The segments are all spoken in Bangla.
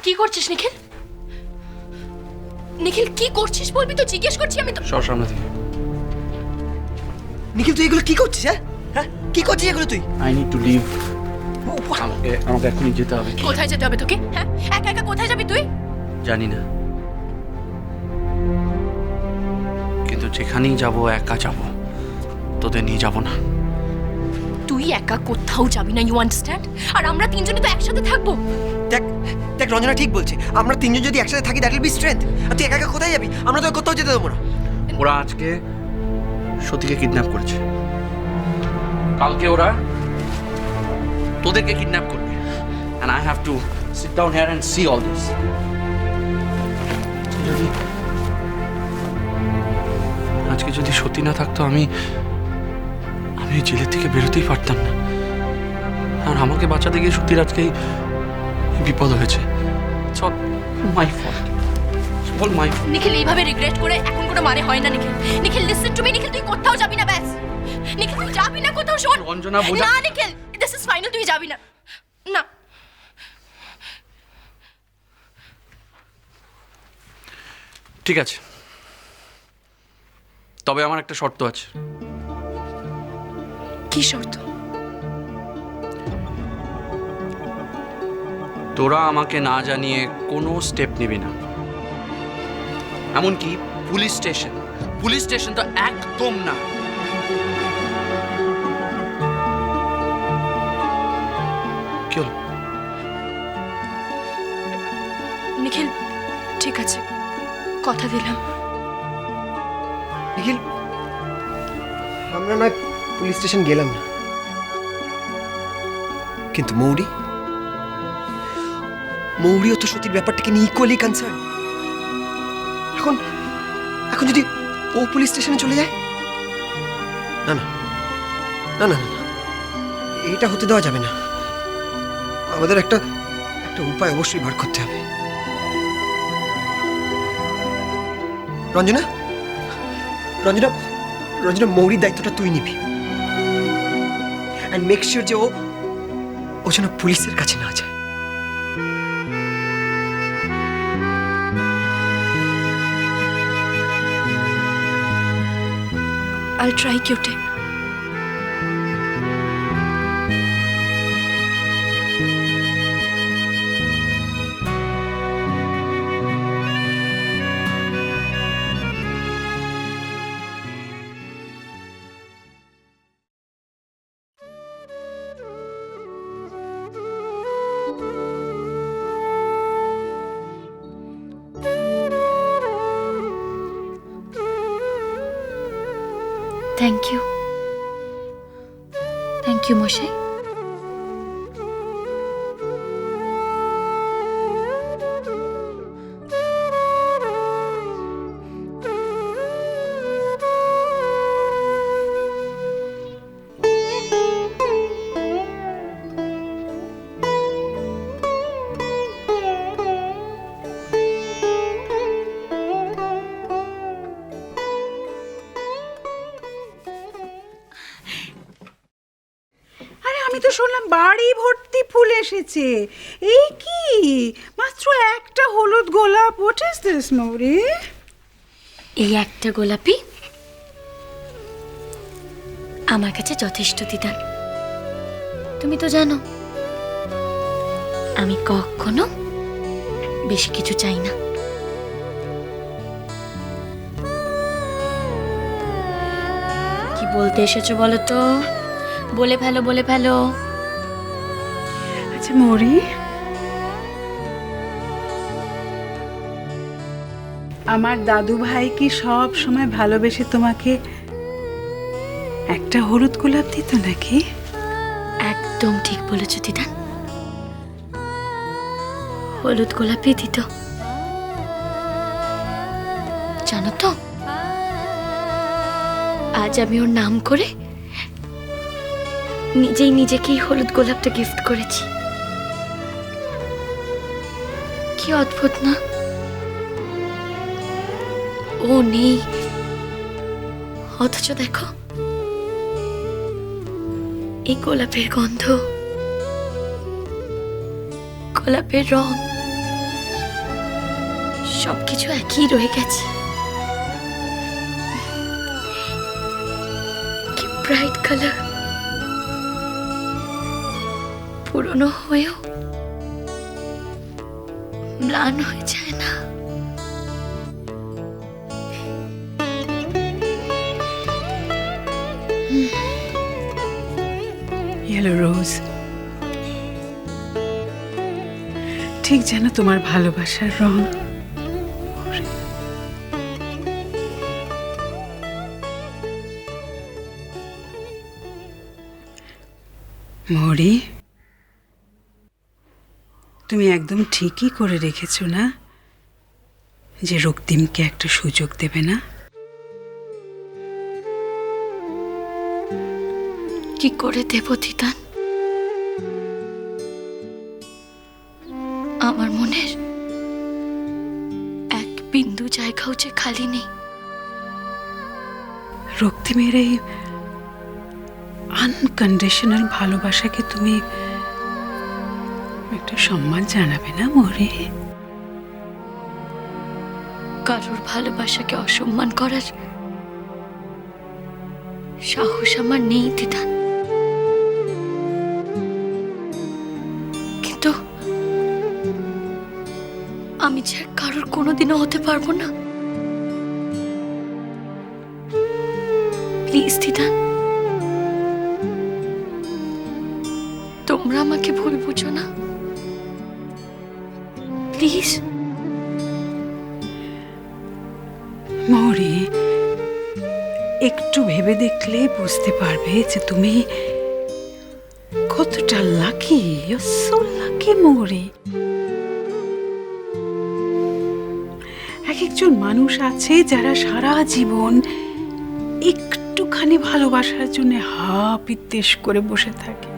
কি করছিস নিখিল? নিখিল কি করছিস বলবি তো, জিজ্ঞেস করছি আমি তো। সর সামনে থেকে। নিখিল তুই এগুলো কি করছিস? হ্যাঁ কি করছিস এগুলো তুই? I need to leave. আমাকে এখনই যেতে হবে। কোথায় যেতে হবে তোকে? হ্যাঁ একা একা কোথায় যাবি তুই? জানি না, কিন্তু যেখানেই যাব একা যাব, তোদের নিয়ে যাব না। তুই একা কোথাও যাবি না, ইউ আন্ডারস্ট্যান্ড? আর আমরা তিনজনে তো একসাথে থাকবো। দেখ দেখ রঞ্জনা ঠিক বলছে, আমরা তিনজন যদি একসাথে থাকি দ্যাট উইল বি স্ট্রেংথ। আর তুই একা একা কোথায় যাবি? আমরা তো কোথাও যেতে দেবো না। ওরা আজকে সতীকে কিডন্যাপ করেছে, কালকে ওরা তোদেরকে কিডন্যাপ করবে, and I have to sit down here and see all this. আজকে যদি সত্যি না থাকতো, আমি জেলের থেকে বেরোতেই পারতাম না। আর আমাকে বাঁচাতে গিয়ে সত্যির আজকে বিপদ হয়েছে। সব মাই ফল্ট, বল মাই। নিখিল এইভাবে রিগ্রেট করে এখন কোনো মানে হয় না নিখিল। নিখিল লিসেন টু মি, নিখিল তুই কোথাও যাবি না, ব্যাস। নিখিল তুই যাবি না কোথাও, শোন। রঞ্জনা বোঝা। না নিখিল, দিস ইজ ফাইনাল, তুই যাবি না। না ঠিক আছে, তবে আমার একটা শর্ত আছে। কি শর্ত? তোরা আমাকে না জানিয়ে কোনো স্টেপ নিবি না, এমনকি পুলিশ স্টেশন তো একদম না। কি হলো? নিখিল ঠিক আছে, কথা দিলাম। নিখিল আমরা নয় পুলিশ স্টেশন গেলাম না, কিন্তু মৌরিও তো সতীর ব্যাপারটাকে নিয়ে ইকুয়ালি কনসার্ন। এখন যদি ও পুলিশ স্টেশনে চলে যায়, না না না না না, এটা হতে দেওয়া যাবে না। আমাদের একটা উপায় অবশ্যই বার করতে হবে। রঞ্জনা রঞ্জনা রঞ্জনা মৌরির দায়িত্বটা তুই নিবি, অ্যান্ড মেক শিওর যে ও যেন পুলিশের কাছে না যায়। I'll try, cutie. Thank you. Thank you, Moshe. আমি তো শুনলাম বাড়ি ভর্তি ফুল এসেছে। এই কি মাত্র একটা হলুদ গোলাপ? হোয়াট ইজ দিস মৌরি? এই একটা গোলাপই আমার কাছে যথেষ্ট দিদান। তুমি তো জানো আমি কখনো বেশি কিছু চাই না। কি বলতে এসেছো বলো তো? বলে ফেলো। আচ্ছা মৌরি, আমার দাদু ভাই কি সব সময় ভালোবেসে তোমাকে একটা হলুদ গোলাপ দিত নাকি? একদম ঠিক বলেছো দিদান, হলুদ গোলাপই দিত। জানো তো, আজ আমি ওর নাম করে নিজেকেই হলুদ গোলাপটা গিফট করেছি। কি অদ্ভুত না? ও নেই, অথচ দেখো এই গোলাপের গন্ধ, গোলাপের রং, সবকিছু একই রয়ে গেছে। কি ব্রাইট কালার, পুরনো হয়েও ম্লান হয়ে যায় না। ইয়েলো রোজ, ঠিক যেন তোমার ভালোবাসার রং। মৌরি, তুমি একদম ঠিকই করে রেখেছো না যে রক্তিমকে একটা সুযোগ দেবে না? কি করে দেব দিদান? আমার মনের এক বিন্দু জায়গাও যে খালি নেই। রক্তিমের এই আনকন্ডিশনাল ভালোবাসাকে তুমি একটা সম্মান জানাবে না মৌরি? কারোর ভালোবাসাকে অসম্মান করার সাহস আমার নেই দিদান। কিন্তু আমি যে কারোর কোনোদিনও হতে পারবো না। প্লিজ দিদান, তোমরা আমাকে ভুল বুঝো না, প্লিজ। মৌরি, একটু ভেবে দেখলে বুঝতে পারবে যে তুমি কতটা লাকি। সো লাকি মৌরি। এক একজন মানুষ আছে যারা সারা জীবন একটুখানি ভালোবাসার জন্য হা বিদ্বেষ করে বসে থাকে।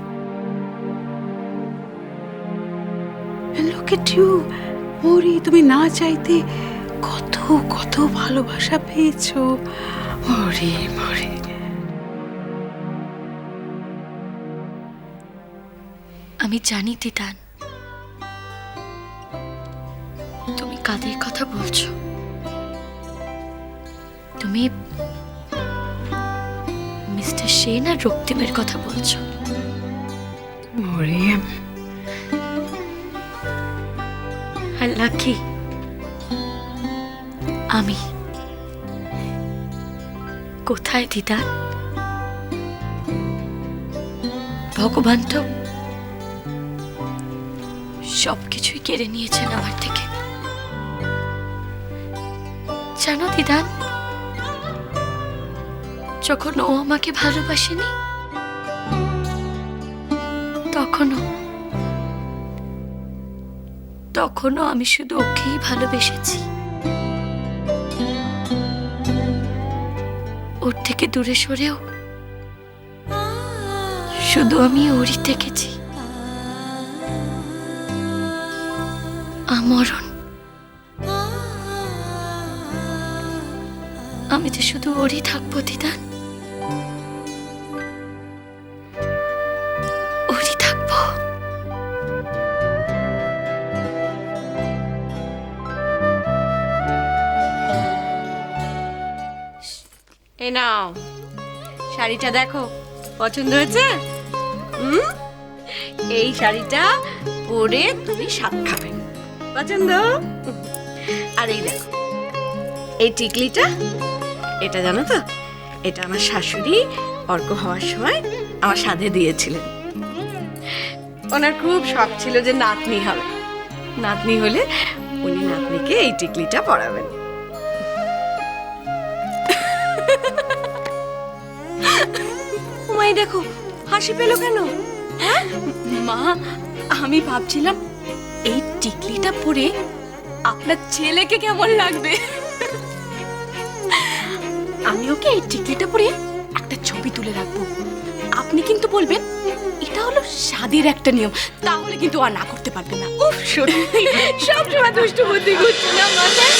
Look at you, মৌরি, তুমি না চাইতে কত কত ভালোবাসা পেয়েছো মৌরি। মৌরি, আমি জানি দিদান, তুমি কাদের কথা বলছো। তুমি মিস্টার সেন আর রক্তিমের কথা বলছো। মৌরি, আর লাকি আমি কোথায় দিদান? ভগবান তো সবকিছুই কেড়ে নিয়েছেন আমার থেকে। জানো দিদান, যখন ও আমাকে ভালোবাসেনি তখনও আমি শুধু ওকেই ভালোবেসেছি। ওর থেকে দূরে সরেও শুধু আমি ওরই দেখেছি। আমরণ, আমি যে শুধু ওরই থাকবো দিদান, ওরই থাকবো। এই নাও শাড়িটা, দেখো পছন্দ হয়েছে? এই শাড়িটা পরে তুমি স্বাদ খাবে। পছন্দ? আর এই দেখো এই টিকলিটা, এটা জানো তো, এটা আমার শাশুড়ি অর্ক হওয়ার সময় আমার সাধে দিয়েছিলেন। ওনার খুব শখ ছিল যে নাতনি হবে, নাতনি হলে উনি নাতনিকে এই টিকলিটা পরাবেন। ওমাই, দেখো হাসি পেলো কেন? মা, আমি ভাবছিলাম এই টিকলিটা পরে আপনার ছেলেকে কেমন লাগবে। আমি ওকে এই টিকলিটা পরে একটা ছবি তুলে রাখবো। আপনি কিন্তু বলবেন এটা হলো স্বাদের একটা নিয়ম, তাহলে কিন্তু আর না করতে পারবে না। উফ, সত্যি সব সময় দুষ্টু বুদ্ধি করছি না মাথায়।